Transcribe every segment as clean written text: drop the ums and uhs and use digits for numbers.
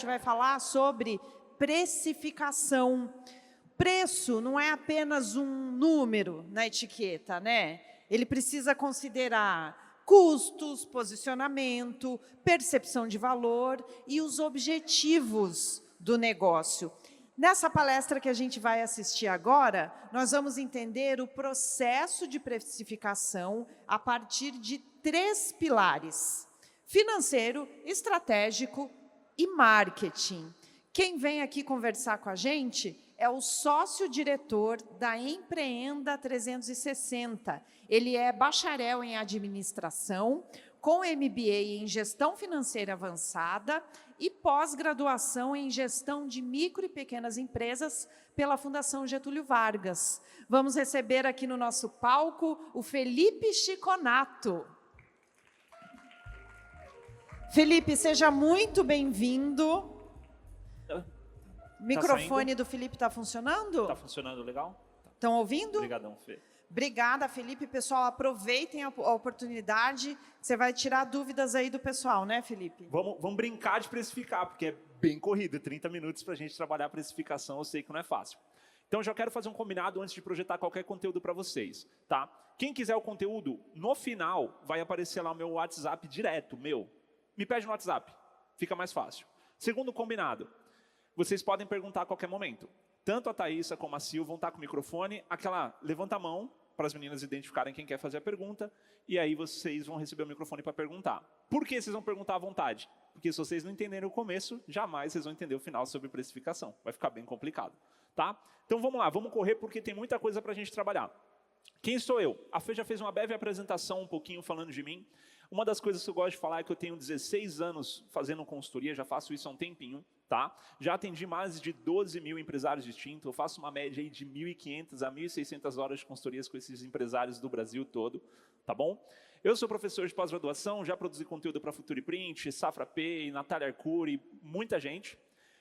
vai falar sobre precificação. Preço não é apenas um número na etiqueta, né? Ele precisa considerar custos, posicionamento, percepção de valor e os objetivos do negócio. Nessa palestra que a gente vai assistir agora, nós vamos entender o processo de precificação a partir de 3 pilares: financeiro, estratégico e marketing. Quem vem aqui conversar com a gente é o sócio-diretor da Empreenda 360. Ele é bacharel em administração, com MBA em gestão financeira avançada e pós-graduação em gestão de micro e pequenas empresas pela Fundação Getúlio Vargas. Vamos receber aqui no nosso palco o Felipe Chiconato. Felipe, seja muito bem-vindo. O microfone do Felipe está funcionando? Está funcionando legal? Estão ouvindo? Obrigadão, Fê. Obrigada, Felipe. Pessoal, aproveitem a oportunidade. Você vai tirar dúvidas aí do pessoal, né, Felipe? Vamos brincar de precificar, porque é bem corrido. 30 minutos para a gente trabalhar a precificação, eu sei que não é fácil. Então, já quero fazer um combinado antes de projetar qualquer conteúdo para vocês, tá? Quem quiser o conteúdo, no final, vai aparecer lá o meu WhatsApp direto, meu. Me pede no WhatsApp, fica mais fácil. Segundo combinado, vocês podem perguntar a qualquer momento. Tanto a Thaísa como a Sil vão estar com o microfone, aquela levanta a mão para as meninas identificarem quem quer fazer a pergunta, e aí vocês vão receber o microfone para perguntar. Por que vocês vão perguntar à vontade? Porque se vocês não entenderem o começo, jamais vocês vão entender o final sobre precificação. Vai ficar bem complicado, tá? Então vamos lá, vamos correr porque tem muita coisa para a gente trabalhar. Quem sou eu? A Fê já fez uma breve apresentação um pouquinho falando de mim. Uma das coisas que eu gosto de falar é que eu tenho 16 anos fazendo consultoria, já faço isso há um tempinho, tá? Já atendi mais de 12 mil empresários distintos, eu faço uma média aí de 1.500 a 1.600 horas de consultorias com esses empresários do Brasil todo, tá bom? Eu sou professor de pós-graduação, já produzi conteúdo para Futuriprint, Safra Pay, Natália Arcuri, muita gente.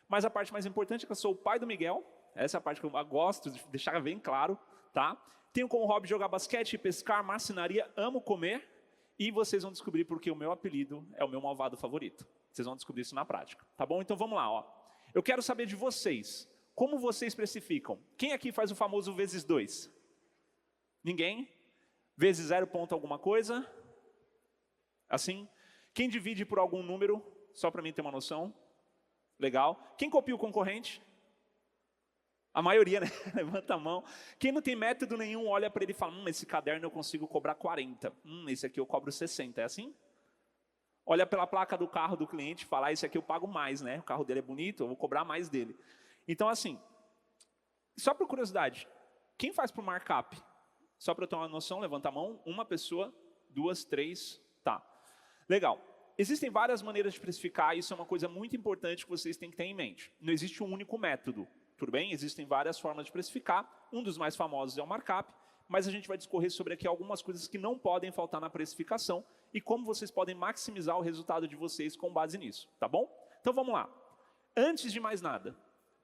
Mas a parte mais importante é que eu sou o pai do Miguel, essa é a parte que eu gosto de deixar bem claro, tá? Tenho como hobby jogar basquete, pescar, marcenaria, amo comer. E vocês vão descobrir porque o meu apelido é o meu malvado favorito. Vocês vão descobrir isso na prática, tá bom? Então vamos lá, ó. Eu quero saber de vocês, como vocês precificam? Quem aqui faz o famoso vezes 2? Ninguém? Vezes 0 ponto alguma coisa? Assim? Quem divide por algum número? Só para mim ter uma noção. Legal. Quem copia o concorrente? A maioria, né? Levanta a mão. Quem não tem método nenhum, olha para ele e fala, esse caderno eu consigo cobrar 40. Esse aqui eu cobro 60. É assim? Olha pela placa do carro do cliente e fala, esse aqui eu pago mais, né? O carro dele é bonito, eu vou cobrar mais dele. Então, assim, só por curiosidade, quem faz por markup? Só para eu ter uma noção, levanta a mão. Uma pessoa, 2, 3, tá. Legal. Existem várias maneiras de precificar, isso é uma coisa muito importante que vocês têm que ter em mente. Não existe um único método. Tudo bem? Existem várias formas de precificar. Um dos mais famosos é o markup, mas a gente vai discorrer sobre aqui algumas coisas que não podem faltar na precificação e como vocês podem maximizar o resultado de vocês com base nisso, tá bom? Então vamos lá. Antes de mais nada,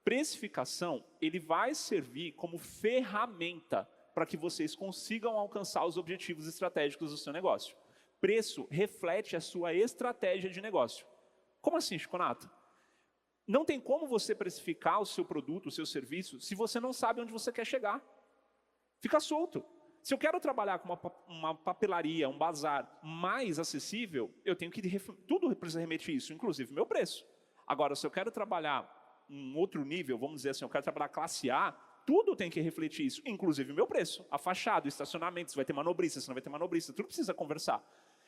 precificação, ele vai servir como ferramenta para que vocês consigam alcançar os objetivos estratégicos do seu negócio. Preço reflete a sua estratégia de negócio. Como assim, Chiconato? Não tem como você precificar o seu produto, o seu serviço, se você não sabe onde você quer chegar. Fica solto. Se eu quero trabalhar com uma papelaria, um bazar mais acessível, eu tenho que... Tudo precisa remeter isso, inclusive meu preço. Agora, se eu quero trabalhar um outro nível, vamos dizer assim, eu quero trabalhar classe A, tudo tem que refletir isso, inclusive meu preço. A fachada, o estacionamento, se vai ter manobrista, se não vai ter manobrista, tudo precisa conversar.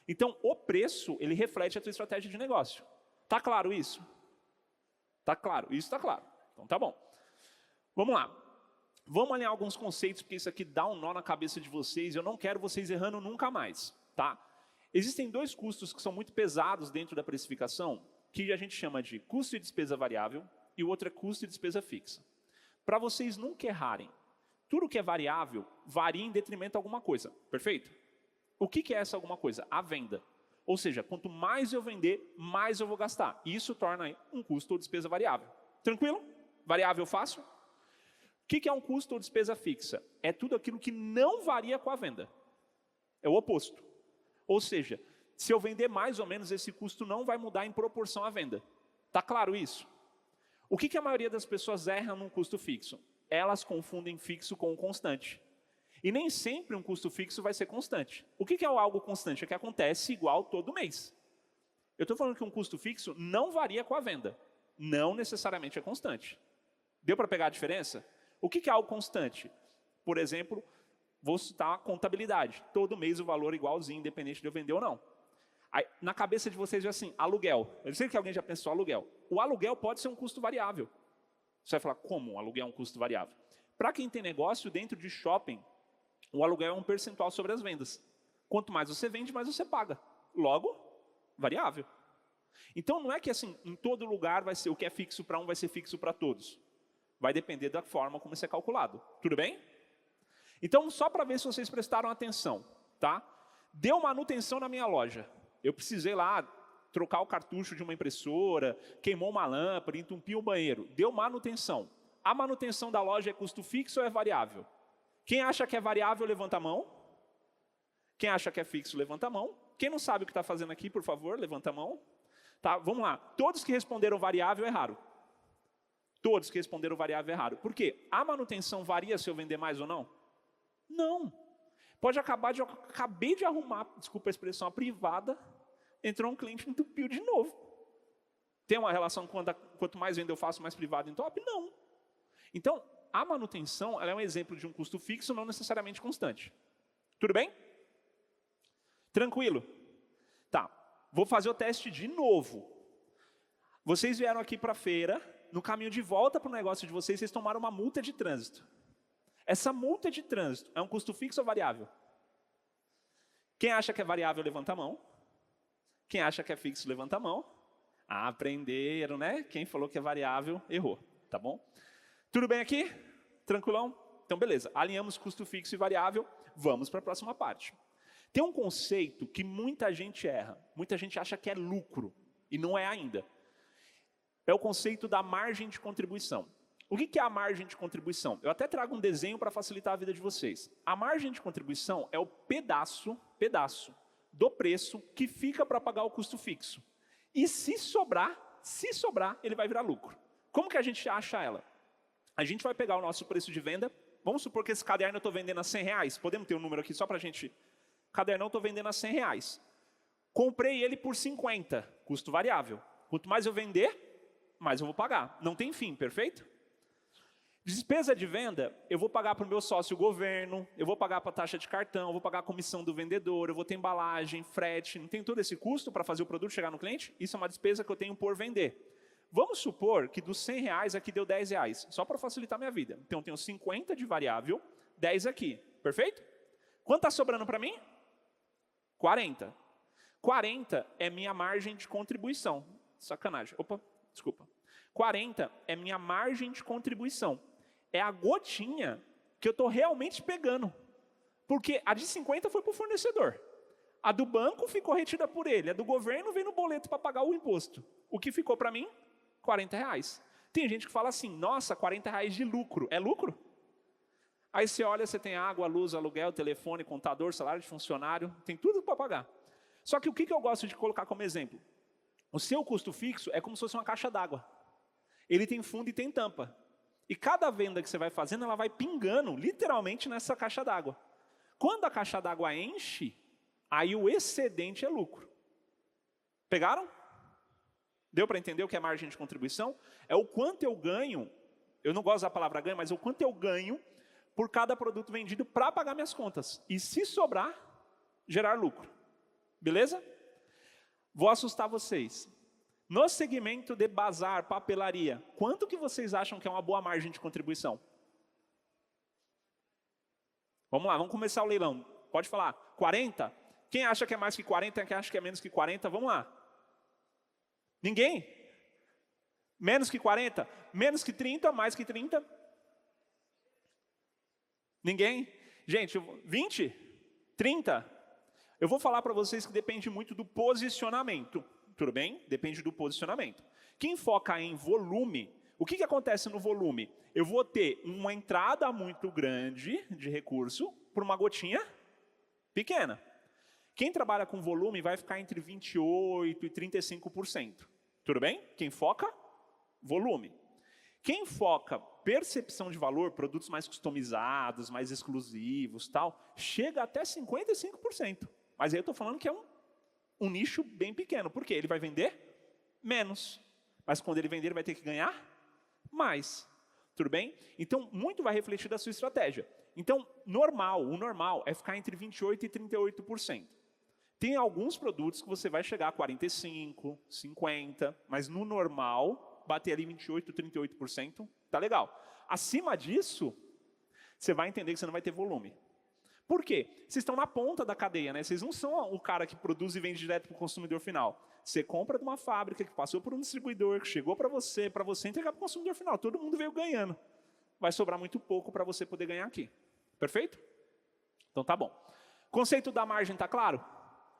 Então, o preço, ele reflete a tua estratégia de negócio. Tá claro isso? Tá claro, isso está claro. Então tá bom. Vamos lá. Vamos alinhar alguns conceitos, porque isso aqui dá um nó na cabeça de vocês, e eu não quero vocês errando nunca mais, tá? Existem 2 custos que são muito pesados dentro da precificação, que a gente chama de custo e despesa variável, e o outro é custo e despesa fixa. Para vocês nunca errarem, tudo que é variável varia em detrimento de alguma coisa, perfeito? O que é essa alguma coisa? A venda. Ou seja, quanto mais eu vender, mais eu vou gastar. E isso torna um custo ou despesa variável. Tranquilo? Variável fácil? O que é um custo ou despesa fixa? É tudo aquilo que não varia com a venda. É o oposto. Ou seja, se eu vender mais ou menos, esse custo não vai mudar em proporção à venda. Está claro isso? O que a maioria das pessoas erra num custo fixo? Elas confundem fixo com constante. E nem sempre um custo fixo vai ser constante. O que é algo constante? É que acontece igual todo mês. Eu estou falando que um custo fixo não varia com a venda. Não necessariamente é constante. Deu para pegar a diferença? O que é algo constante? Por exemplo, vou citar a contabilidade. Todo mês o valor é igualzinho, independente de eu vender ou não. Aí, na cabeça de vocês é assim, aluguel. Eu sei que alguém já pensou aluguel. O aluguel pode ser um custo variável. Você vai falar, como um aluguel é um custo variável? Para quem tem negócio dentro de shopping, o aluguel é um percentual sobre as vendas. Quanto mais você vende, mais você paga. Logo, variável. Então não é que assim, em todo lugar vai ser o que é fixo para um vai ser fixo para todos. Vai depender da forma como isso é calculado. Tudo bem? Então, só para ver se vocês prestaram atenção, tá? Deu manutenção na minha loja. Eu precisei lá trocar o cartucho de uma impressora, queimou uma lâmpada, entupiu o banheiro. Deu manutenção. A manutenção da loja é custo fixo ou é variável? Quem acha que é variável, levanta a mão. Quem acha que é fixo, levanta a mão. Quem não sabe o que está fazendo aqui, por favor, levanta a mão. Tá, vamos lá. Todos que responderam variável, erraram. Todos que responderam variável, erraram. Por quê? A manutenção varia se eu vender mais ou não? Não. Pode acabar de... Eu acabei de arrumar, desculpa a expressão, a privada, entrou um cliente e entupiu de novo. Tem uma relação com quanto mais venda eu faço, mais privado entope? Não. Então, a manutenção ela é um exemplo de um custo fixo, não necessariamente constante. Tudo bem? Tranquilo? Tá. Vou fazer o teste de novo. Vocês vieram aqui para a feira, no caminho de volta para o negócio de vocês, vocês tomaram uma multa de trânsito. Essa multa de trânsito é um custo fixo ou variável? Quem acha que é variável, levanta a mão. Quem acha que é fixo, levanta a mão. Ah, aprenderam, né? Quem falou que é variável, errou, tá bom? Tudo bem aqui? Tranquilão? Então, beleza. Alinhamos custo fixo e variável. Vamos para a próxima parte. Tem um conceito que muita gente erra. Muita gente acha que é lucro, e não é ainda. É o conceito da margem de contribuição. O que é a margem de contribuição? Eu até trago um desenho para facilitar a vida de vocês. A margem de contribuição é o pedaço do preço que fica para pagar o custo fixo. E se sobrar, ele vai virar lucro. Como que a gente acha ela? A gente vai pegar o nosso preço de venda. Vamos supor que esse caderno eu estou vendendo a R$100. Podemos ter um número aqui só para a gente... Cadernão estou vendendo a R$100. Comprei ele por 50, custo variável. Quanto mais eu vender, mais eu vou pagar. Não tem fim, perfeito? Despesa de venda, eu vou pagar para o meu sócio governo, eu vou pagar para a taxa de cartão, eu vou pagar a comissão do vendedor, eu vou ter embalagem, frete, não tem todo esse custo para fazer o produto chegar no cliente? Isso é uma despesa que eu tenho por vender. Vamos supor que dos R$100 aqui deu R$10, só para facilitar a minha vida. Então eu tenho 50 de variável, 10 aqui, perfeito? Quanto está sobrando para mim? 40. 40 é minha margem de contribuição. Sacanagem, opa, desculpa. 40 é minha margem de contribuição. É a gotinha que eu estou realmente pegando. Porque a de 50 foi para o fornecedor. A do banco ficou retida por ele. A do governo veio no boleto para pagar o imposto. O que ficou para mim? R$40. Tem gente que fala assim, nossa, R$40 de lucro. É lucro? Aí você olha, você tem água, luz, aluguel, telefone, contador, salário de funcionário. Tem tudo para pagar. Só que o que eu gosto de colocar como exemplo? O seu custo fixo é como se fosse uma caixa d'água. Ele tem fundo e tem tampa. E cada venda que você vai fazendo, ela vai pingando, literalmente, nessa caixa d'água. Quando a caixa d'água enche, aí o excedente é lucro. Pegaram? Deu para entender o que é margem de contribuição? É o quanto eu ganho, eu não gosto da palavra ganho, mas é o quanto eu ganho por cada produto vendido para pagar minhas contas. E se sobrar, gerar lucro. Beleza? Vou assustar vocês. No segmento de bazar, papelaria, quanto que vocês acham que é uma boa margem de contribuição? Vamos lá, vamos começar o leilão. Pode falar, 40? Quem acha que é mais que 40, quem acha que é menos que 40? Vamos lá. Ninguém? Menos que 40? Menos que 30? Mais que 30? Ninguém? Gente, 20? 30? Eu vou falar para vocês que depende muito do posicionamento. Tudo bem? Depende do posicionamento. Quem foca em volume, o que acontece no volume? Eu vou ter uma entrada muito grande de recurso por uma gotinha pequena. Quem trabalha com volume vai ficar entre 28% e 35%. Tudo bem? Quem foca? Volume. Quem foca percepção de valor, produtos mais customizados, mais exclusivos, tal, chega até 55%. Mas aí eu estou falando que é um nicho bem pequeno. Por quê? Ele vai vender menos. Mas quando ele vender, ele vai ter que ganhar mais. Tudo bem? Então, muito vai refletir da sua estratégia. Então, o normal é ficar entre 28% e 38%. Tem alguns produtos que você vai chegar a 45%, 50%, mas no normal, bater ali 28%, 38%, tá legal. Acima disso, você vai entender que você não vai ter volume. Por quê? Vocês estão na ponta da cadeia, né? Vocês não são o cara que produz e vende direto para o consumidor final. Você compra de uma fábrica que passou por um distribuidor, que chegou para você entregar para o consumidor final. Todo mundo veio ganhando. Vai sobrar muito pouco para você poder ganhar aqui. Perfeito? Então tá bom. Conceito da margem está claro?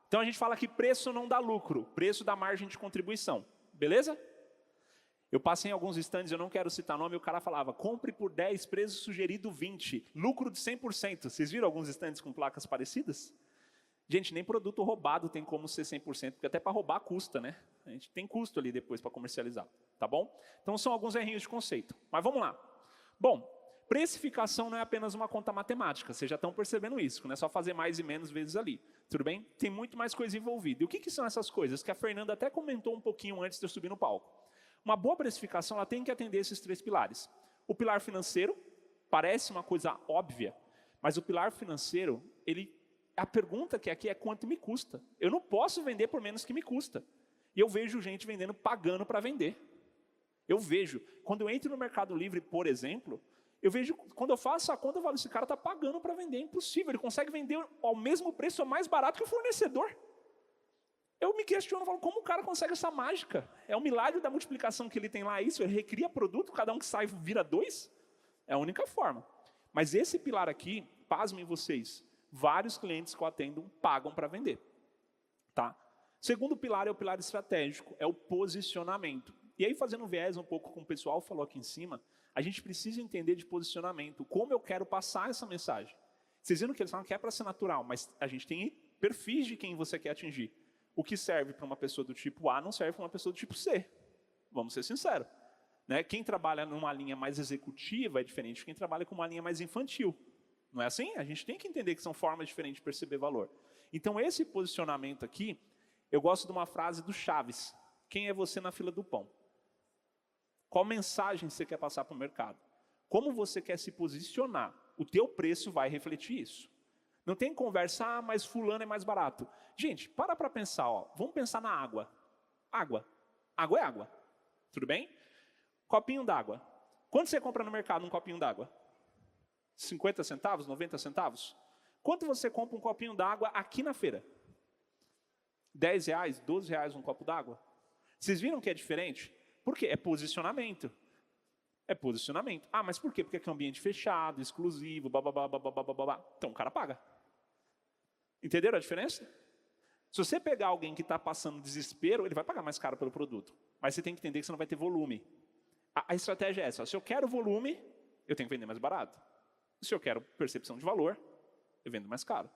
Então a gente fala que preço não dá lucro, preço dá margem de contribuição. Beleza? Eu passei em alguns stands, eu não quero citar nome, e o cara falava, compre por 10, preço sugerido 20, lucro de 100%. Vocês viram alguns stands com placas parecidas? Gente, nem produto roubado tem como ser 100%, porque até para roubar custa, né? A gente tem custo ali depois para comercializar, tá bom? Então são alguns errinhos de conceito. Mas vamos lá. Bom, precificação não é apenas uma conta matemática, vocês já estão percebendo isso, não é só fazer mais e menos vezes ali. Tudo bem? Tem muito mais coisa envolvida. E o que são essas coisas? Que a Fernanda até comentou um pouquinho antes de eu subir no palco. Uma boa precificação ela tem que atender esses 3 pilares. O pilar financeiro parece uma coisa óbvia, mas o pilar financeiro, a pergunta que aqui é quanto me custa. Eu não posso vender por menos que me custa. E eu vejo gente vendendo, pagando para vender. Eu vejo. Quando eu entro no Mercado Livre, por exemplo, eu vejo, quando eu faço a conta, eu falo, esse cara está pagando para vender, é impossível. Ele consegue vender ao mesmo preço ou mais barato que o fornecedor. Eu me questiono, falo, como o cara consegue essa mágica? É um milagre da multiplicação que ele tem lá, isso? Ele recria produto, cada um que sai vira 2? É a única forma. Mas esse pilar aqui, pasmem vocês, vários clientes que eu atendo pagam para vender. Tá? Segundo pilar é o pilar estratégico, é o posicionamento. E aí, fazendo um viés um pouco com o pessoal falou aqui em cima, a gente precisa entender de posicionamento, como eu quero passar essa mensagem. Vocês viram que eles falam que é para ser natural, mas a gente tem perfis de quem você quer atingir. O que serve para uma pessoa do tipo A não serve para uma pessoa do tipo C. Vamos ser sinceros. Né? Quem trabalha numa linha mais executiva é diferente de quem trabalha com uma linha mais infantil. Não é assim? A gente tem que entender que são formas diferentes de perceber valor. Então, esse posicionamento aqui, eu gosto de uma frase do Chaves. Quem é você na fila do pão? Qual mensagem você quer passar para o mercado? Como você quer se posicionar? O teu preço vai refletir isso. Não tem conversa, mas fulano é mais barato. Gente, para pensar, ó. Vamos pensar na água. Água. Água é água. Tudo bem? Copinho d'água. Quanto você compra no mercado um copinho d'água? 50 centavos, 90 centavos? Quanto você compra um copinho d'água aqui na feira? 10 reais, 12 reais um copo d'água? Vocês viram que é diferente? Por quê? É posicionamento. É posicionamento. Ah, mas por quê? Porque aqui é um ambiente fechado, exclusivo, babá. Então o cara paga. Entenderam a diferença? Se você pegar alguém que está passando desespero, ele vai pagar mais caro pelo produto. Mas você tem que entender que você não vai ter volume. A estratégia é essa. Ó, se eu quero volume, eu tenho que vender mais barato. Se eu quero percepção de valor, eu vendo mais caro.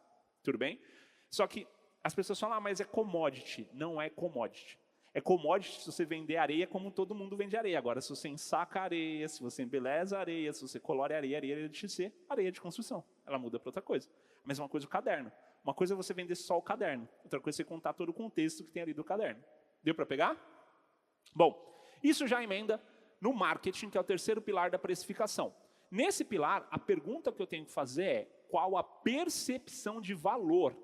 Tudo bem? Só que as pessoas falam, mas é commodity. Não é commodity. É commodity se você vender areia como todo mundo vende areia. Agora, se você ensaca areia, se você embeleza areia, se você colore areia, areia de TC, areia de construção. Ela muda para outra coisa. A mesma coisa o caderno. Uma coisa é você vender só o caderno. Outra coisa é você contar todo o contexto que tem ali do caderno. Deu para pegar? Bom, isso já emenda no marketing, que é o terceiro pilar da precificação. Nesse pilar, a pergunta que eu tenho que fazer é qual a percepção de valor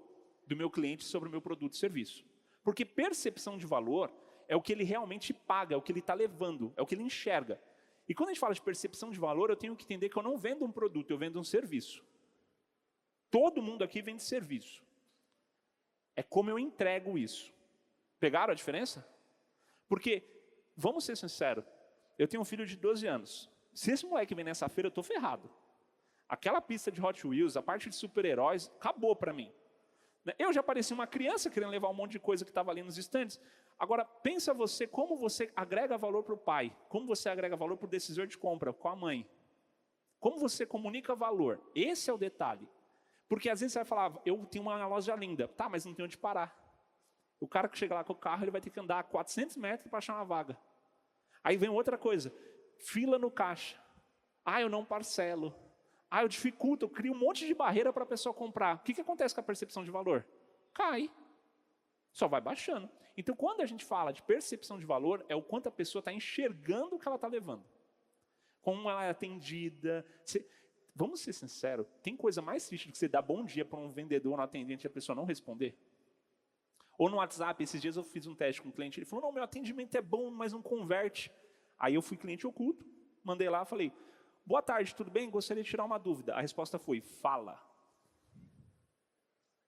do meu cliente sobre o meu produto e serviço. Porque percepção de valor é o que ele realmente paga, é o que ele está levando, é o que ele enxerga. E quando a gente fala de percepção de valor, eu tenho que entender que eu não vendo um produto, eu vendo um serviço. Todo mundo aqui vende serviço. É como eu entrego isso. Pegaram a diferença? Porque, vamos ser sinceros, eu tenho um filho de 12 anos. Se esse moleque vem nessa feira, eu estou ferrado. Aquela pista de Hot Wheels, a parte de super-heróis, acabou para mim. Eu já parecia uma criança querendo levar um monte de coisa que estava ali nos estandes. Agora, pensa você, como você agrega valor para o pai, como você agrega valor para o decisor de compra, com a mãe. Como você comunica valor. Esse é o detalhe. Porque às vezes você vai falar, eu tenho uma loja linda. Tá, mas não tem onde parar. O cara que chega lá com o carro, ele vai ter que andar 400 metros para achar uma vaga. Aí vem outra coisa. fila no caixa. Eu não parcelo. Eu dificulto, eu crio um monte de barreira para a pessoa comprar. O que acontece com a percepção de valor? Cai. Só vai baixando. Então, quando a gente fala de percepção de valor, é o quanto a pessoa está enxergando o que ela está levando. Como ela é atendida. Vamos ser sinceros, tem coisa mais triste do que você dar bom dia para um vendedor ou um atendente e a pessoa não responder? Ou no WhatsApp, esses dias eu fiz um teste com um cliente, ele falou, não, meu atendimento é bom, mas não converte. Aí eu fui cliente oculto, mandei lá, falei, boa tarde, tudo bem? Gostaria de tirar uma dúvida. A resposta foi, fala.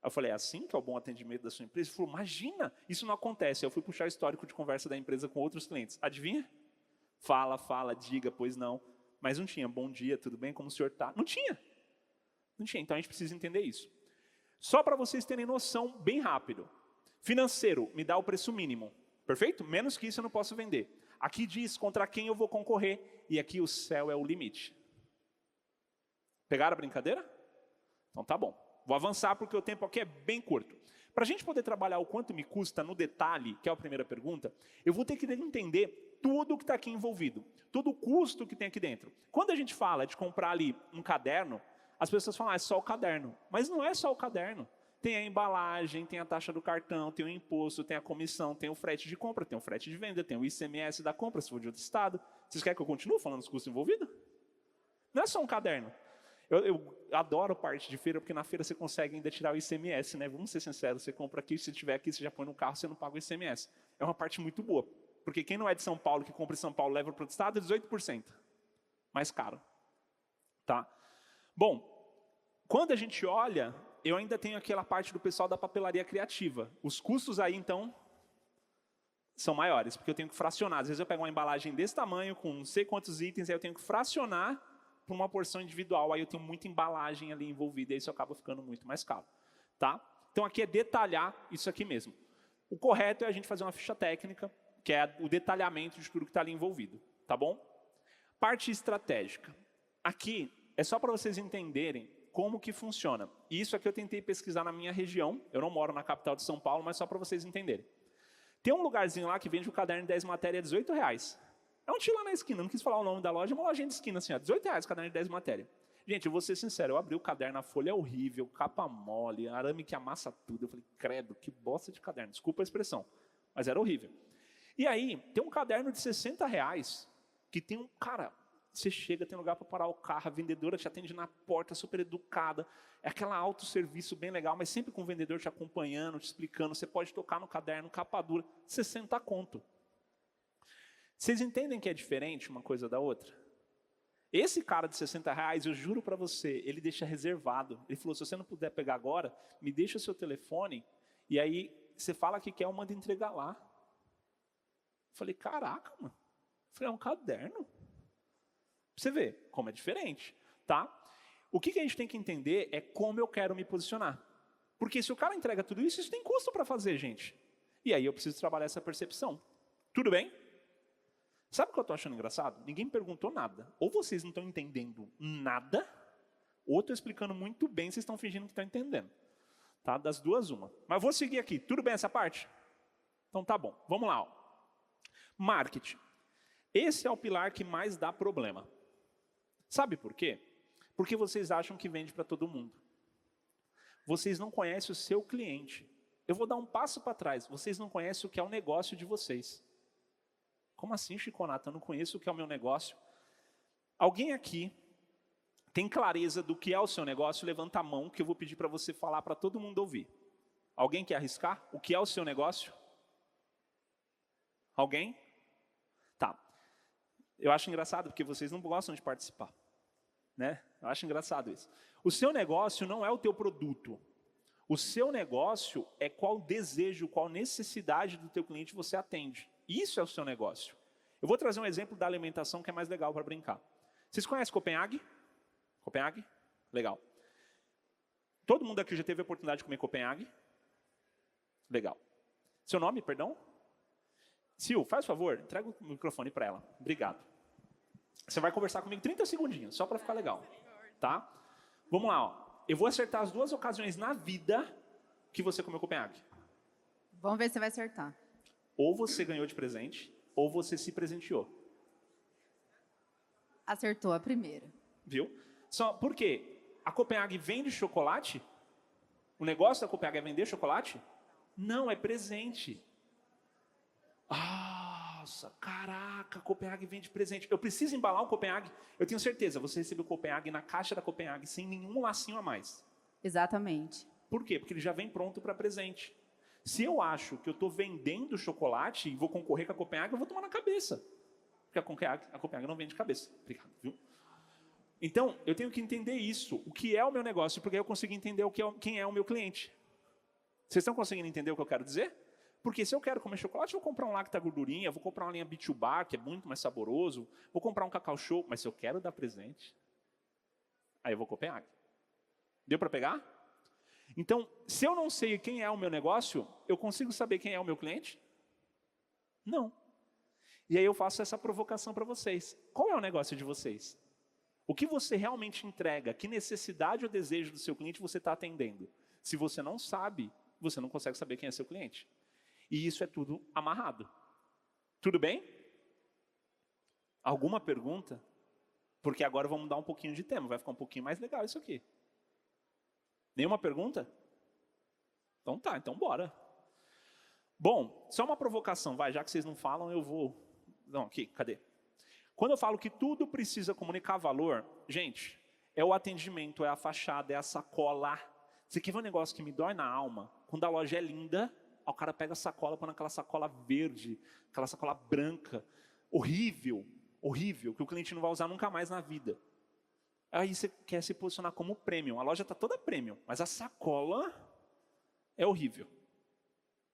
Eu falei, é assim que é o bom atendimento da sua empresa? Ele falou, imagina, isso não acontece. Eu fui puxar o histórico de conversa da empresa com outros clientes. Adivinha? Fala, diga, pois não. Mas não tinha, bom dia, tudo bem, como o senhor está? Não tinha. Então a gente precisa entender isso. Só para vocês terem noção, bem rápido. Financeiro, me dá o preço mínimo. Perfeito? Menos que isso eu não posso vender. Aqui diz contra quem eu vou concorrer. E aqui o céu é o limite. Pegaram a brincadeira? Então tá bom. Vou avançar porque o tempo aqui é bem curto. Para a gente poder trabalhar o quanto me custa no detalhe, que é a primeira pergunta, eu vou ter que entender tudo o que está aqui envolvido. Todo o custo que tem aqui dentro. Quando a gente fala de comprar ali um caderno, as pessoas falam, é só o caderno. Mas não é só o caderno. Tem a embalagem, tem a taxa do cartão, tem o imposto, tem a comissão, tem o frete de compra, tem o frete de venda, tem o ICMS da compra, se for de outro estado. Vocês querem que eu continue falando dos custos envolvidos? Não é só um caderno. Eu adoro parte de feira, porque na feira você consegue ainda tirar o ICMS, né? Vamos ser sinceros, você compra aqui, se tiver aqui, você já põe no carro, você não paga o ICMS. É uma parte muito boa. Porque quem não é de São Paulo, que compra em São Paulo, leva para o estado, é 18%. Mais caro. Tá? Bom, quando a gente olha, eu ainda tenho aquela parte do pessoal da papelaria criativa. Os custos aí, então, são maiores, porque eu tenho que fracionar. Às vezes eu pego uma embalagem desse tamanho, com não sei quantos itens, aí eu tenho que fracionar para uma porção individual. Aí eu tenho muita embalagem ali envolvida, e isso acaba ficando muito mais caro. Tá? Então aqui é detalhar isso aqui mesmo. O correto é a gente fazer uma ficha técnica, que é o detalhamento de tudo que está ali envolvido. Tá bom? Parte estratégica. Aqui é só para vocês entenderem como que funciona. E isso aqui eu tentei pesquisar na minha região. Eu não moro na capital de São Paulo, mas só para vocês entenderem. Tem um lugarzinho lá que vende o caderno de 10 matérias, R$18. É um tio lá na esquina, não quis falar o nome da loja, é uma lojinha de esquina assim, R$18 o caderno de 10 matérias. Gente, eu vou ser sincero, eu abri o caderno, a folha é horrível, capa mole, arame que amassa tudo. Eu falei, credo, que bosta de caderno, desculpa a expressão, mas era horrível. E aí, tem um caderno de R$60, que tem um, cara, você chega, tem lugar para parar o carro, a vendedora te atende na porta, super educada, é aquela autosserviço bem legal, mas sempre com o vendedor te acompanhando, te explicando, você pode tocar no caderno, capa dura, 60 conto. Vocês entendem que é diferente uma coisa da outra? Esse cara de R$60, eu juro para você, ele deixa reservado. Ele falou, se você não puder pegar agora, me deixa o seu telefone, e aí você fala que quer, eu mando entregar lá. Eu falei, caraca, mano. Eu falei, é um caderno. Você vê como é diferente, tá? O que a gente tem que entender é como eu quero me posicionar. Porque se o cara entrega tudo isso, isso tem custo para fazer, gente. E aí eu preciso trabalhar essa percepção. Tudo bem? Sabe o que eu estou achando engraçado? Ninguém perguntou nada. Ou vocês não estão entendendo nada, ou eu estou explicando muito bem, vocês estão fingindo que estão entendendo. Tá? Das duas, uma. Mas eu vou seguir aqui. Tudo bem essa parte? Então tá bom. Vamos lá. Ó. Marketing. Esse é o pilar que mais dá problema. Sabe por quê? Porque vocês acham que vende para todo mundo. Vocês não conhecem o seu cliente. Eu vou dar um passo para trás. Vocês não conhecem o que é o negócio de vocês. Como assim, Chiconata? Eu não conheço o que é o meu negócio. Alguém aqui tem clareza do que é o seu negócio? Levanta a mão que eu vou pedir para você falar para todo mundo ouvir. Alguém quer arriscar? O que é o seu negócio? Alguém? Tá. Eu acho engraçado porque vocês não gostam de participar. Né? Eu acho engraçado isso. O seu negócio não é o teu produto. O seu negócio é qual desejo, qual necessidade do teu cliente você atende. Isso é o seu negócio. Eu vou trazer um exemplo da alimentação que é mais legal para brincar. Vocês conhecem Copenhague? Copenhague? Legal. Todo mundo aqui já teve a oportunidade de comer Copenhague? Legal. Seu nome, perdão? Sil, faz favor, entrega o microfone para ela. Obrigado. Você vai conversar comigo 30 segundinhos, só para ficar legal. Tá? Vamos lá. Ó. Eu vou acertar as duas ocasiões na vida que você comeu Copenhague. Vamos ver se você vai acertar. Ou você ganhou de presente, ou você se presenteou. Acertou a primeira. Viu? Só por quê? A Copenhague vende chocolate? O negócio da Copenhague é vender chocolate? Não, é presente. Nossa, caraca, a Copenhague vende presente. Eu preciso embalar o Copenhague? Eu tenho certeza, você recebeu o Copenhague na caixa da Copenhague sem nenhum lacinho a mais. Exatamente. Por quê? Porque ele já vem pronto para presente. Se eu acho que eu estou vendendo chocolate e vou concorrer com a Copenhague, eu vou tomar na cabeça. Porque a Copenhague não vende cabeça. Obrigado, viu? Então, eu tenho que entender isso. O que é o meu negócio, porque eu consigo entender quem é o meu cliente. Vocês estão conseguindo entender o que eu quero dizer? Porque se eu quero comer chocolate, eu vou comprar um Lacta Gordurinha, vou comprar uma linha Bitubar, que é muito mais saboroso, vou comprar um Cacau Show, mas se eu quero dar presente, aí eu vou Copenhague. Deu para pegar? Então, se eu não sei quem é o meu negócio, eu consigo saber quem é o meu cliente? Não. E aí eu faço essa provocação para vocês. Qual é o negócio de vocês? O que você realmente entrega? Que necessidade ou desejo do seu cliente você está atendendo? Se você não sabe, você não consegue saber quem é seu cliente. E isso é tudo amarrado. Tudo bem? Alguma pergunta? Porque agora vamos mudar um pouquinho de tema, vai ficar um pouquinho mais legal isso aqui. Nenhuma pergunta? Então tá, então bora. Bom, só uma provocação, vai, já que vocês não falam, eu vou... Não, aqui, cadê? Quando eu falo que tudo precisa comunicar valor, gente, é o atendimento, é a fachada, é a sacola. Você quer ver um negócio que me dói na alma? Quando a loja é linda, o cara pega a sacola, põe naquela sacola verde, aquela sacola branca, horrível, horrível, que o cliente não vai usar nunca mais na vida. Aí você quer se posicionar como premium. A loja está toda premium, mas a sacola é horrível.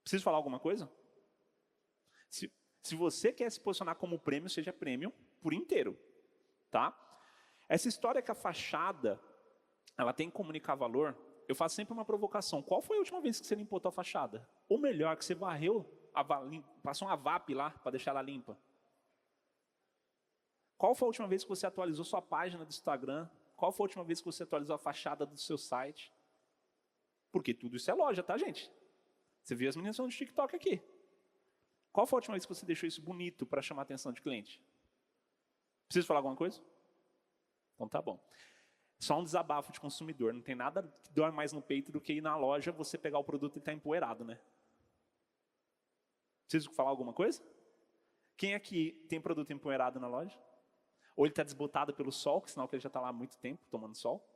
Preciso falar alguma coisa? Se você quer se posicionar como premium, seja premium por inteiro, tá? Essa história que a fachada, ela tem que comunicar valor, eu faço sempre uma provocação. Qual foi a última vez que você limpou a tua fachada? Ou melhor, que você varreu, passou uma VAP lá para deixar ela limpa? Qual foi a última vez que você atualizou sua página do Instagram? Qual foi a última vez que você atualizou a fachada do seu site? Porque tudo isso é loja, tá, gente? Você viu as meninas do TikTok aqui. Qual foi a última vez que você deixou isso bonito para chamar a atenção de cliente? Preciso falar alguma coisa? Então tá bom. Só um desabafo de consumidor. Não tem nada que dói mais no peito do que ir na loja, você pegar o produto e estar empoeirado, né? Preciso falar alguma coisa? Quem aqui tem produto empoeirado na loja? Ou ele está desbotado pelo sol, que sinal que ele já está lá há muito tempo, tomando sol.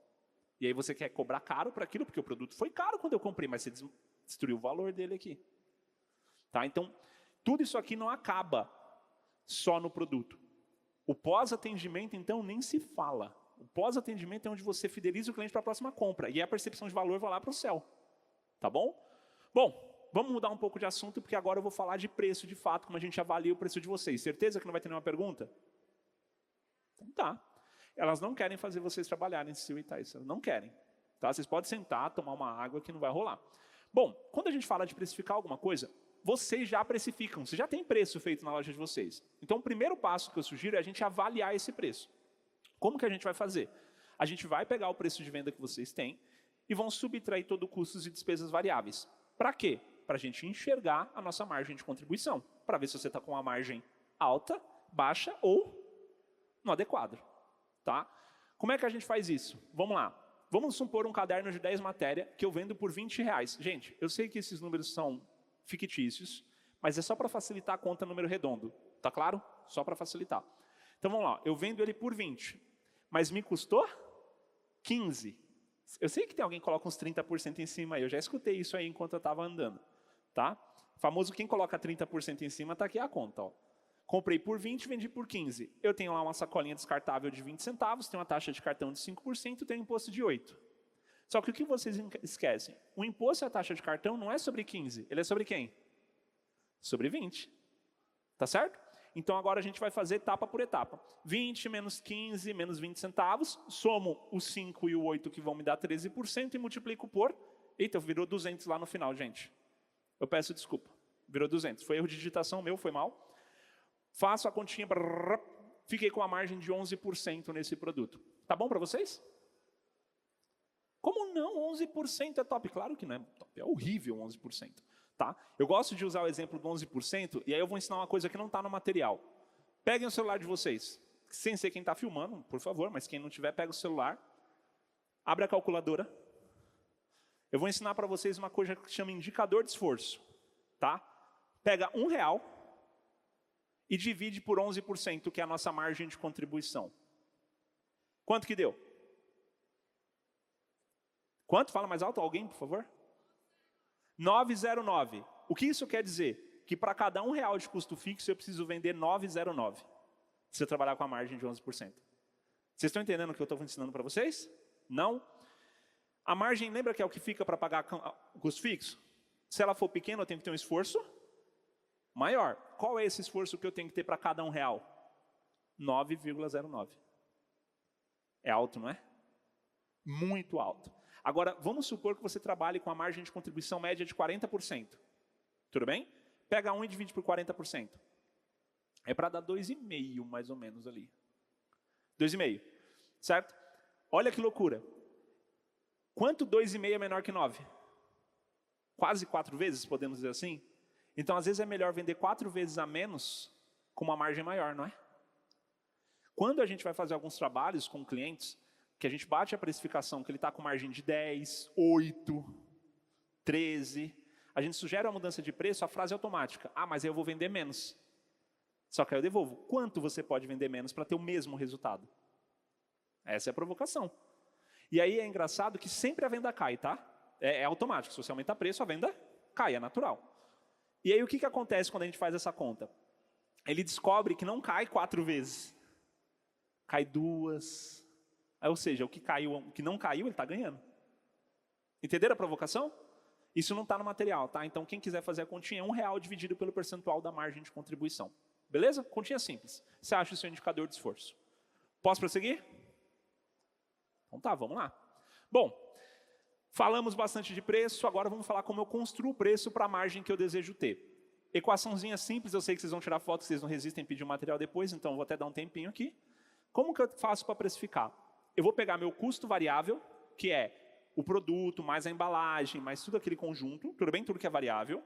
E aí você quer cobrar caro por aquilo, porque o produto foi caro quando eu comprei, mas você destruiu o valor dele aqui. Tá? Então, tudo isso aqui não acaba só no produto. O pós-atendimento, então, nem se fala. O pós-atendimento é onde você fideliza o cliente para a próxima compra. E a percepção de valor vai lá para o céu. Tá bom? Bom, vamos mudar um pouco de assunto, porque agora eu vou falar de preço, de fato, como a gente avalia o preço de vocês. Certeza que não vai ter nenhuma pergunta? Então tá. Elas não querem fazer vocês trabalharem, Sil e Thais. Elas não querem. Tá? Vocês podem sentar, tomar uma água que não vai rolar. Bom, quando a gente fala de precificar alguma coisa, vocês já precificam, vocês já têm preço feito na loja de vocês. Então, o primeiro passo que eu sugiro é a gente avaliar esse preço. Como que a gente vai fazer? A gente vai pegar o preço de venda que vocês têm e vão subtrair todo o custos e despesas variáveis. Para quê? Para a gente enxergar a nossa margem de contribuição, para ver se você está com uma margem alta, baixa ou no adequado. Tá? Como é que a gente faz isso? Vamos lá. Vamos supor um caderno de 10 matérias que eu vendo por R$20. Gente, eu sei que esses números são fictícios, mas é só para facilitar a conta número redondo. Tá claro? Só para facilitar. Então vamos lá. Eu vendo ele por 20, mas me custou 15. Eu sei que tem alguém que coloca uns 30% em cima aí. Eu já escutei isso aí enquanto eu estava andando. Tá? Famoso quem coloca 30% em cima, está aqui a conta. Ó. Comprei por 20, vendi por 15. Eu tenho lá uma sacolinha descartável de 20 centavos, tenho uma taxa de cartão de 5%, tenho imposto de 8%. Só que o que vocês esquecem? O imposto e a taxa de cartão não é sobre 15, ele é sobre quem? Sobre 20. Tá certo? Então agora a gente vai fazer etapa por etapa. 20 menos 15 menos 20 centavos, somo o 5 e o 8 que vão me dar 13% e multiplico por... Eita, virou 200 lá no final, gente. Eu peço desculpa. Virou 200. Foi erro de digitação meu, foi mal. Faço a continha, brrr, fiquei com a margem de 11% nesse produto. Tá bom para vocês? Como não? 11% é top. Claro que não é top, é horrível 11%. Tá? Eu gosto de usar o exemplo do 11%, e aí eu vou ensinar uma coisa que não está no material. Peguem o celular de vocês. sem ser quem está filmando, por favor, mas quem não tiver, pega o celular, abre a calculadora. Eu vou ensinar para vocês uma coisa que chama indicador de esforço. Tá? Pega R$1 e divide por 11%, que é a nossa margem de contribuição. Quanto que deu? Quanto? Fala mais alto, alguém, por favor. 9,09. O que isso quer dizer? Que para cada R$1 de custo fixo, eu preciso vender 9,09. Se eu trabalhar com a margem de 11%. Vocês estão entendendo o que eu estou ensinando para vocês? Não? A margem, lembra que é o que fica para pagar o custo fixo? Se ela for pequena, eu tenho que ter um esforço maior. Qual é esse esforço que eu tenho que ter para cada R$1? 9,09. É alto, não é? Muito alto. Agora, vamos supor que você trabalhe com a margem de contribuição média de 40%. Tudo bem? Pega 1 e divide por 40%. É para dar 2,5 mais ou menos ali. 2,5, certo? Olha que loucura. Quanto 2,5 é menor que 9? Quase 4 vezes, podemos dizer assim? Então, às vezes é melhor vender 4 vezes a menos com uma margem maior, não é? Quando a gente vai fazer alguns trabalhos com clientes, que a gente bate a precificação, que ele está com margem de 10, 8, 13, a gente sugere uma mudança de preço, a frase é automática. Ah, mas aí eu vou vender menos. Só que aí eu devolvo. Quanto você pode vender menos para ter o mesmo resultado? Essa é a provocação. E aí é engraçado que sempre a venda cai, tá? É automático. Se você aumentar preço, a venda cai, é natural. E aí o que acontece quando a gente faz essa conta? Ele descobre que não cai 4 vezes. Cai 2. Ou seja, o que não caiu, ele está ganhando. Entenderam a provocação? Isso não está no material, tá? Então, quem quiser fazer a continha, é R$1 dividido pelo percentual da margem de contribuição. Beleza? Continha simples. Você acha o seu indicador de esforço. Posso prosseguir? Então tá, vamos lá. Bom, falamos bastante de preço, agora vamos falar como eu construo o preço para a margem que eu desejo ter. Equaçãozinha simples, eu sei que vocês vão tirar foto, vocês não resistem a pedir o material depois, então eu vou até dar um tempinho aqui. Como que eu faço para precificar? Eu vou pegar meu custo variável, que é o produto, mais a embalagem, mais tudo aquele conjunto, tudo bem? Tudo que é variável,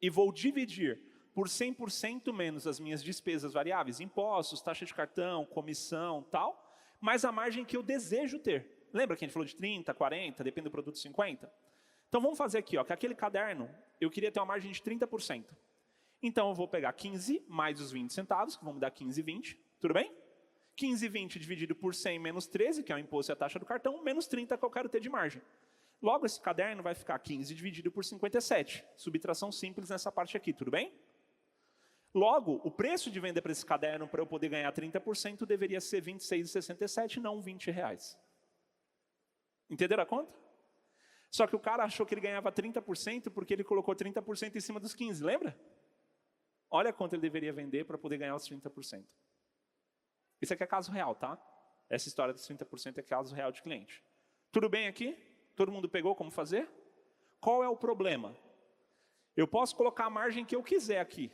e vou dividir por 100% menos as minhas despesas variáveis, impostos, taxa de cartão, comissão, tal, mais a margem que eu desejo ter. Lembra que a gente falou de 30, 40, depende do produto, 50? Então vamos fazer aqui, ó, que aquele caderno, eu queria ter uma margem de 30%. Então eu vou pegar 15 mais os 20 centavos, que vão me dar 15,20, tudo bem? 15,20 dividido por 100 menos 13, que é o imposto e a taxa do cartão, menos 30 que eu quero ter de margem. Logo, esse caderno vai ficar 15 dividido por 57. Subtração simples nessa parte aqui, tudo bem? Logo, o preço de venda para esse caderno, para eu poder ganhar 30%, deveria ser R$ 26,67, não R$20. Entenderam a conta? Só que o cara achou que ele ganhava 30% porque ele colocou 30% em cima dos 15, lembra? Olha quanto ele deveria vender para poder ganhar os 30%. Isso aqui é caso real, tá? Essa história dos 30% é caso real de cliente. Tudo bem aqui? Todo mundo pegou como fazer? Qual é o problema? Eu posso colocar a margem que eu quiser aqui.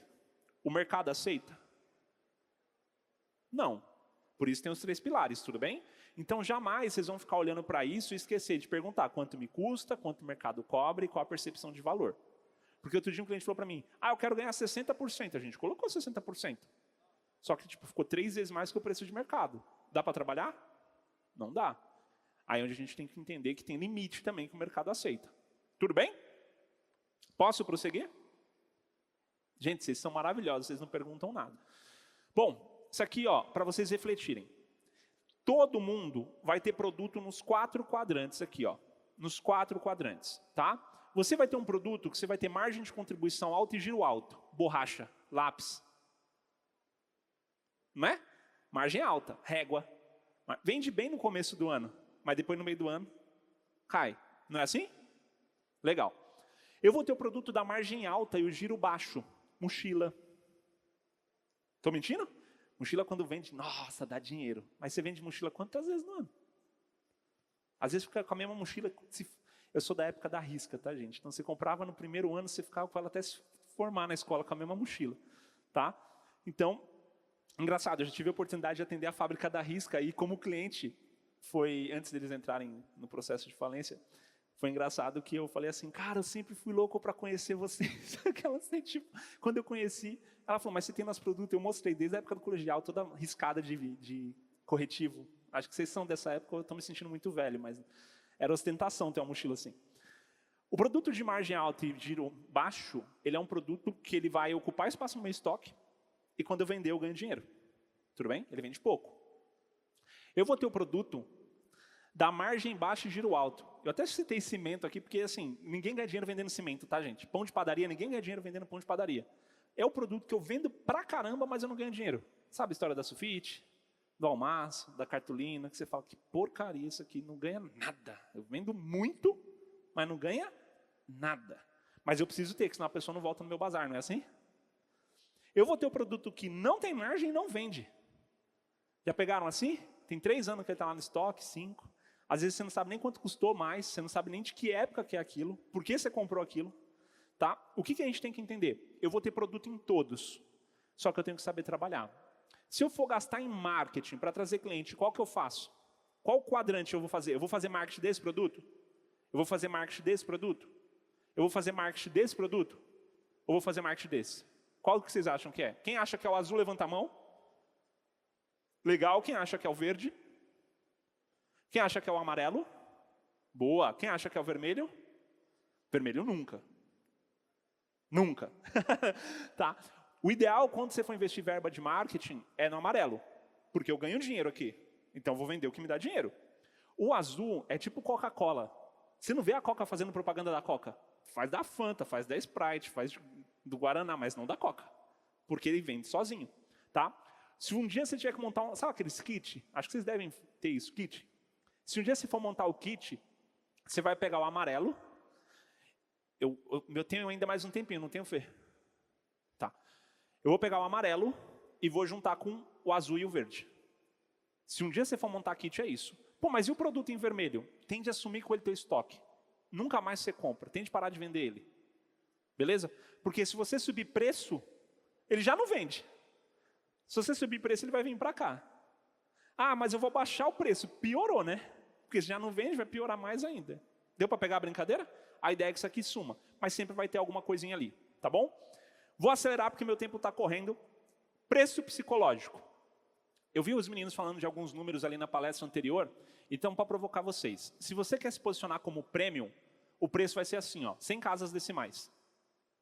O mercado aceita? Não. Por isso tem os 3 pilares, tudo bem? Então jamais vocês vão ficar olhando para isso e esquecer de perguntar quanto me custa, quanto o mercado cobra e qual a percepção de valor. Porque outro dia um cliente falou para mim, eu quero ganhar 60%. A gente colocou 60%. Só que ficou 3 vezes mais que o preço de mercado. Dá para trabalhar? Não dá. Aí é onde a gente tem que entender que tem limite também que o mercado aceita. Tudo bem? Posso prosseguir? Gente, vocês são maravilhosos, vocês não perguntam nada. Bom, isso aqui, para vocês refletirem. Todo mundo vai ter produto nos 4 quadrantes aqui, nos 4 quadrantes, tá? Você vai ter um produto que você vai ter margem de contribuição alta e giro alto. Borracha, lápis. Não é? Margem alta, régua. Vende bem no começo do ano, mas depois no meio do ano cai. Não é assim? Legal. Eu vou ter o produto da margem alta e o giro baixo. Mochila. Estou mentindo? Mochila quando vende, nossa, dá dinheiro. Mas você vende mochila quantas vezes no ano? Às vezes fica com a mesma mochila. Eu sou da época da risca, tá, gente? Então você comprava no primeiro ano, você ficava com ela até se formar na escola com a mesma mochila. Tá? Então, engraçado, eu já tive a oportunidade de atender a fábrica da Risca e como cliente, foi antes deles entrarem no processo de falência, Foi engraçado que eu falei assim, cara, eu sempre fui louco para conhecer vocês. Aquela assim, tipo, quando eu conheci, ela falou, mas você tem nosso produto? Eu mostrei desde a época do colegial, toda riscada de corretivo. Acho que vocês são dessa época, eu estou me sentindo muito velho, mas era ostentação ter uma mochila assim. O produto de margem alta e giro baixo, ele é um produto que ele vai ocupar espaço no meu estoque e quando eu vender eu ganho dinheiro. Tudo bem? Ele vende pouco. Eu vou ter o produto da margem baixa e giro alto. Eu até citei cimento aqui, porque assim, ninguém ganha dinheiro vendendo cimento, tá, gente? Pão de padaria, ninguém ganha dinheiro vendendo pão de padaria. É o produto que eu vendo pra caramba, mas eu não ganho dinheiro. Sabe a história da sulfite, do almaço, da cartolina, que você fala, que porcaria isso aqui, não ganha nada. Eu vendo muito, mas não ganha nada. Mas eu preciso ter, que senão a pessoa não volta no meu bazar, não é assim? Eu vou ter o produto que não tem margem e não vende. Já pegaram assim? Tem 3 anos que ele está lá no estoque, 5. Às vezes você não sabe nem quanto custou mais, você não sabe nem de que época que é aquilo, por que você comprou aquilo. Tá? O que a gente tem que entender? Eu vou ter produto em todos, só que eu tenho que saber trabalhar. Se eu for gastar em marketing para trazer cliente, qual que eu faço? Qual quadrante eu vou fazer? Eu vou fazer marketing desse produto? Eu vou fazer marketing desse produto? Eu vou fazer marketing desse produto? Ou vou fazer marketing desse? Qual que vocês acham que é? Quem acha que é o azul, levanta a mão. Legal. Quem acha que é o verde? Quem acha que é o amarelo? Boa. Quem acha que é o vermelho? Vermelho nunca. Nunca. Tá? O ideal, quando você for investir verba de marketing, é no amarelo. Porque eu ganho dinheiro aqui. Então, eu vou vender o que me dá dinheiro. O azul é tipo Coca-Cola. Você não vê a Coca fazendo propaganda da Coca. Faz da Fanta, faz da Sprite, faz do Guaraná, mas não da Coca. Porque ele vende sozinho. Tá? Se um dia você tiver que montar sabe aqueles kit? Acho que vocês devem ter isso, kit. Se um dia você for montar o kit, você vai pegar o amarelo. Eu tenho ainda mais um tempinho, não tenho, Fê? Tá. Eu vou pegar o amarelo e vou juntar com o azul e o verde. Se um dia você for montar kit, é isso. Pô, mas e o produto em vermelho? Tende a assumir com ele teu estoque. Nunca mais você compra. Tende a parar de vender ele. Beleza? Porque se você subir preço, ele já não vende. Se você subir preço, ele vai vir para cá. Ah, mas eu vou baixar o preço. Piorou, né? Porque se já não vende, vai piorar mais ainda. Deu para pegar a brincadeira? A ideia é que isso aqui suma. Mas sempre vai ter alguma coisinha ali. Tá bom? Vou acelerar porque meu tempo está correndo. Preço psicológico. Eu vi os meninos falando de alguns números ali na palestra anterior. Então, para provocar vocês. Se você quer se posicionar como premium, o preço vai ser assim, ó, 100 casas decimais.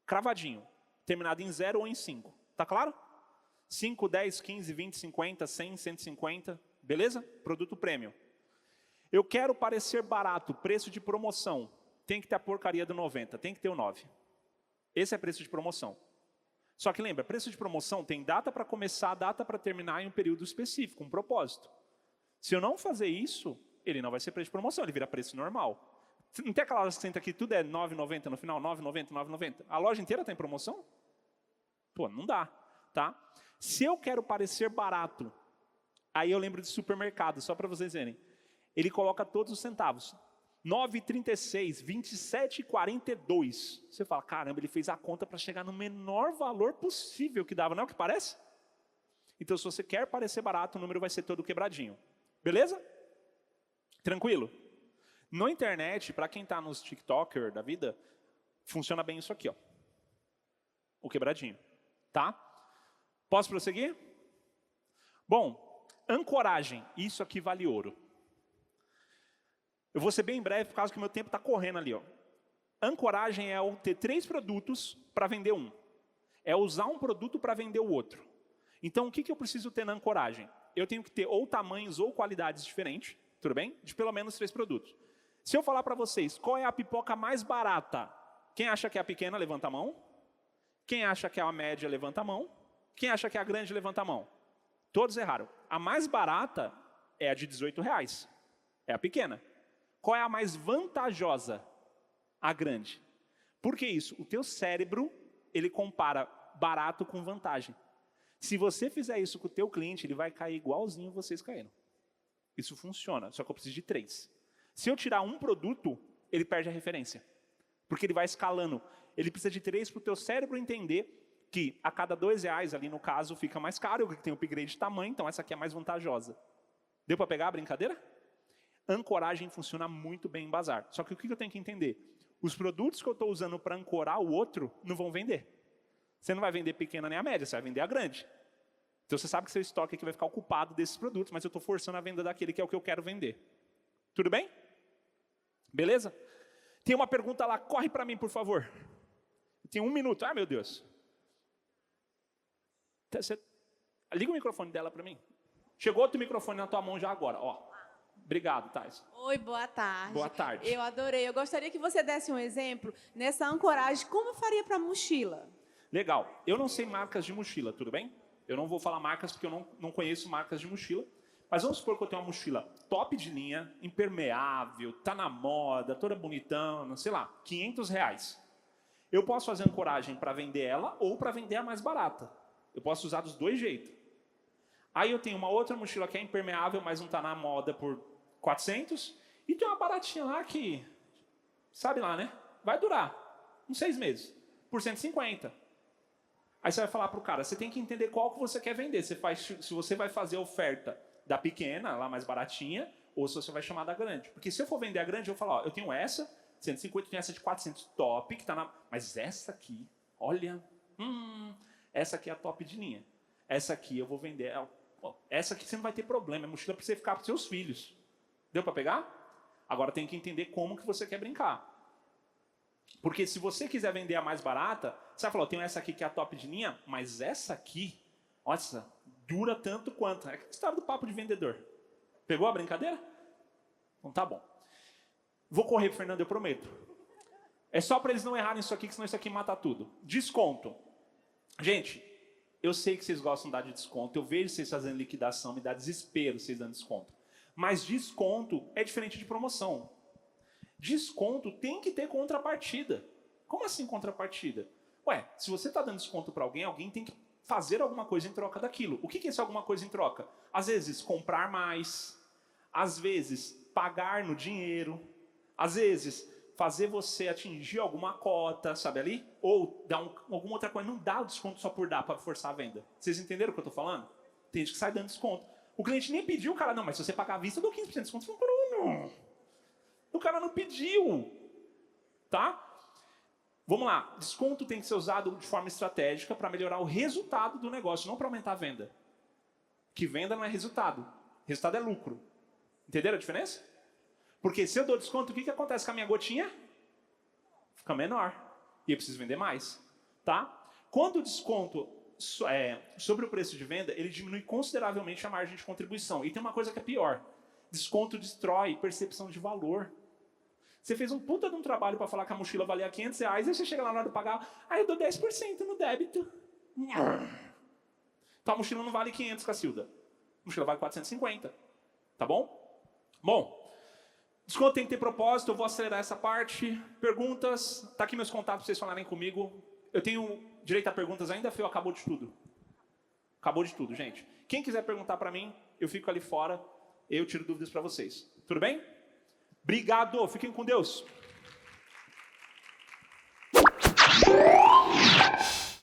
Cravadinho. Terminado em 0 ou em 5. Tá claro? 5, 10, 15, 20, 50, 100, 150. Beleza? Produto premium. Eu quero parecer barato. Preço de promoção. Tem que ter a porcaria do 90. Tem que ter o 9. Esse é preço de promoção. Só que lembra, preço de promoção tem data para começar, data para terminar em um período específico, um propósito. Se eu não fazer isso, ele não vai ser preço de promoção, ele vira preço normal. Não tem aquela loja que senta aqui, tudo é R$ 9,90 no final, R$ 9,90, R$ 9,90. A loja inteira está em promoção? Pô, não dá. Tá? Se eu quero parecer barato, aí eu lembro de supermercado, só para vocês verem. Ele coloca todos os centavos. 9,36, 27,42. Você fala, caramba, ele fez a conta para chegar no menor valor possível que dava, não é o que parece? Então, se você quer parecer barato, o número vai ser todo quebradinho. Beleza? Tranquilo? Na internet, para quem está nos TikToker da vida, funciona bem isso aqui, ó. O quebradinho. Tá? Posso prosseguir? Bom, ancoragem. Isso aqui vale ouro. Eu vou ser bem breve por causa que o meu tempo está correndo ali. Ó. Ancoragem é ter 3 produtos para vender um. É usar um produto para vender o outro. Então, o que eu preciso ter na ancoragem? Eu tenho que ter ou tamanhos ou qualidades diferentes, tudo bem? De pelo menos 3 produtos. Se eu falar para vocês, qual é a pipoca mais barata? Quem acha que é a pequena, levanta a mão. Quem acha que é a média, levanta a mão. Quem acha que é a grande, levanta a mão. Todos erraram. A mais barata é a de R$18. É a pequena. Qual é a mais vantajosa? A grande. Por que isso? O teu cérebro, ele compara barato com vantagem. Se você fizer isso com o teu cliente, ele vai cair igualzinho vocês caíram. Isso funciona, só que eu preciso de 3. Se eu tirar um produto, ele perde a referência. Porque ele vai escalando. Ele precisa de 3 para o teu cérebro entender que a cada R$2 ali no caso fica mais caro, porque tem upgrade de tamanho, então essa aqui é mais vantajosa. Deu para pegar a brincadeira? Ancoragem funciona muito bem em bazar. Só que o que eu tenho que entender? Os produtos que eu estou usando para ancorar o outro não vão vender. Você não vai vender pequena nem a média, você vai vender a grande. Então você sabe que seu estoque aqui vai ficar ocupado desses produtos, mas eu estou forçando a venda daquele que é o que eu quero vender. Tudo bem? Beleza? Tem uma pergunta lá, corre para mim, por favor. Tem 1 minuto. Ah, meu Deus. Liga o microfone dela para mim. Chegou outro microfone na tua mão já agora. Ó. Obrigado, Thais. Oi, boa tarde. Boa tarde. Eu adorei. Eu gostaria que você desse um exemplo nessa ancoragem. Como eu faria para mochila? Legal. Eu não sei marcas de mochila, tudo bem? Eu não vou falar marcas porque eu não conheço marcas de mochila. Mas vamos supor que eu tenho uma mochila top de linha, impermeável, tá na moda, toda bonitona, sei lá, R$500. Eu posso fazer ancoragem para vender ela ou para vender a mais barata. Eu posso usar dos dois jeitos. Aí eu tenho uma outra mochila que é impermeável, mas não está na moda por 400. E tem uma baratinha lá que, sabe lá, né? Vai durar uns 6 meses, por 150. Aí você vai falar para o cara, você tem que entender qual que você quer vender. Se você vai fazer a oferta da pequena, lá mais baratinha, ou se você vai chamar da grande. Porque se eu for vender a grande, eu vou falar, ó, eu tenho essa, 150, tenho essa de 400 top, que está na... Mas essa aqui, olha, essa aqui é a top de linha. Essa aqui eu vou vender... Essa aqui você não vai ter problema, é mochila para você ficar para os seus filhos. Deu para pegar? Agora tem que entender como que você quer brincar. Porque se você quiser vender a mais barata, você vai falar, eu tenho essa aqui que é a top de linha, mas essa aqui, nossa, dura tanto quanto. É a história do papo de vendedor. Pegou a brincadeira? Então tá bom. Vou correr, Fernando, eu prometo. É só para eles não errarem isso aqui, que senão isso aqui mata tudo. Desconto. Gente, eu sei que vocês gostam de dar de desconto, eu vejo vocês fazendo liquidação, me dá desespero vocês dando desconto. Mas desconto é diferente de promoção. Desconto tem que ter contrapartida. Como assim contrapartida? Ué, se você está dando desconto para alguém, alguém tem que fazer alguma coisa em troca daquilo. O que é isso alguma coisa em troca? Às vezes, comprar mais. Às vezes, pagar no dinheiro. Às vezes, fazer você atingir alguma cota, sabe ali? Ou dar alguma outra coisa. Não dá o desconto só por dar, para forçar a venda. Vocês entenderam o que eu estou falando? Tem gente que sai dando desconto. O cliente nem pediu, o cara, não, mas se você pagar à vista, eu dou 15% de desconto. Bruno, o cara não pediu. Tá? Vamos lá. Desconto tem que ser usado de forma estratégica para melhorar o resultado do negócio, não para aumentar a venda. Que venda não é resultado. Resultado é lucro. Entenderam a diferença? Porque se eu dou desconto, o que acontece com a minha gotinha? Fica menor. E eu preciso vender mais. Tá? Quando o desconto sobre o preço de venda, ele diminui consideravelmente a margem de contribuição. E tem uma coisa que é pior. Desconto destrói percepção de valor. Você fez um puta de um trabalho para falar que a mochila valia R$500, aí você chega lá na hora de pagar, eu dou 10% no débito. Então a mochila não vale 500, Cacilda. A mochila vale 450. Tá bom? Bom, desconto tem que ter propósito, eu vou acelerar essa parte. Perguntas, tá aqui meus contatos para vocês falarem comigo. Eu tenho direito a perguntas ainda, Fê, acabou de tudo. Acabou de tudo, gente. Quem quiser perguntar para mim, eu fico ali fora, eu tiro dúvidas para vocês. Tudo bem? Obrigado, fiquem com Deus.